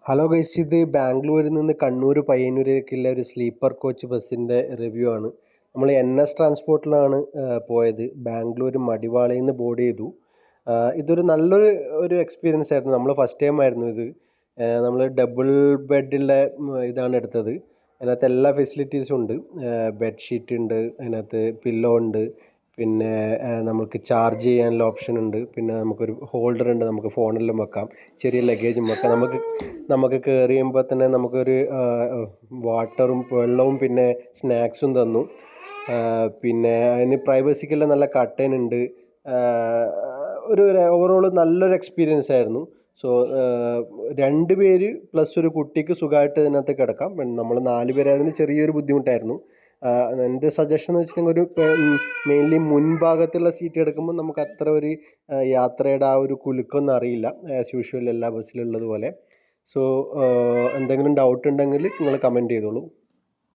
Hello guys, ഇത് ബാംഗ്ലൂരിൽ നിന്ന് കണ്ണൂർ പയ്യന്നൂരേക്കുള്ള ഒരു സ്ലീപ്പർ കോച്ച് ബസ്സിൻ്റെ റിവ്യൂ ആണ്. നമ്മൾ NS ട്രാൻസ്പോർട്ടിലാണ് പോയത്. ബാംഗ്ലൂർ മടിവാളയിൽ നിന്ന് ബോർഡ് ചെയ്തു. ഇതൊരു നല്ലൊരു എക്സ്പീരിയൻസ് ആയിരുന്നു. നമ്മൾ ഫസ്റ്റ് ടൈം ആയിരുന്നു ഇത്. നമ്മൾ ഡബിൾ ബെഡുള്ള ഇതാണ് എടുത്തത്. അതിനകത്ത് എല്ലാ ഫെസിലിറ്റീസും ഉണ്ട്. ബെഡ്ഷീറ്റ് ഉണ്ട്, അതിനകത്ത് പില്ലോ ഉണ്ട്, പിന്നെ നമുക്ക് ചാർജ് ചെയ്യാനുള്ള ഓപ്ഷൻ ഉണ്ട്, പിന്നെ നമുക്കൊരു ഹോൾഡർ ഉണ്ട്, നമുക്ക് ഫോണെല്ലാം വെക്കാം, ചെറിയ ലഗേജും വെക്കാം. നമുക്ക് കയറി കഴിയുമ്പോൾ തന്നെ നമുക്കൊരു വാട്ടറും വെള്ളവും പിന്നെ സ്നാക്സും തന്നു. പിന്നെ അതിന് പ്രൈവസിക്കെല്ലാം നല്ല കർട്ടൻ ഉണ്ട്. ഒരു ഓവറോൾ നല്ലൊരു എക്സ്പീരിയൻസ് ആയിരുന്നു. സോ 2 പേര് പ്ലസ് ഒരു കുട്ടിക്ക് സുഖമായിട്ട് ഇതിനകത്ത് കിടക്കാം. നമ്മൾ 4 പേരായതിന് ചെറിയൊരു ബുദ്ധിമുട്ടായിരുന്നു. എൻ്റെ സജഷൻ എന്ന് വെച്ചിട്ടുണ്ടെങ്കിൽ മെയിൻലി മുൻഭാഗത്തുള്ള സീറ്റ് എടുക്കുമ്പോൾ നമുക്ക് അത്ര ഒരു യാത്രയുടെ ആ ഒരു കുലുക്കമൊന്നും അറിയില്ല, ആസ് യൂഷ്വൽ എല്ലാ ബസ്സിലുള്ളത് പോലെ. സോ എന്തെങ്കിലും ഡൗട്ട് ഉണ്ടെങ്കിൽ നിങ്ങൾ കമൻറ്റ് ചെയ്തോളൂ.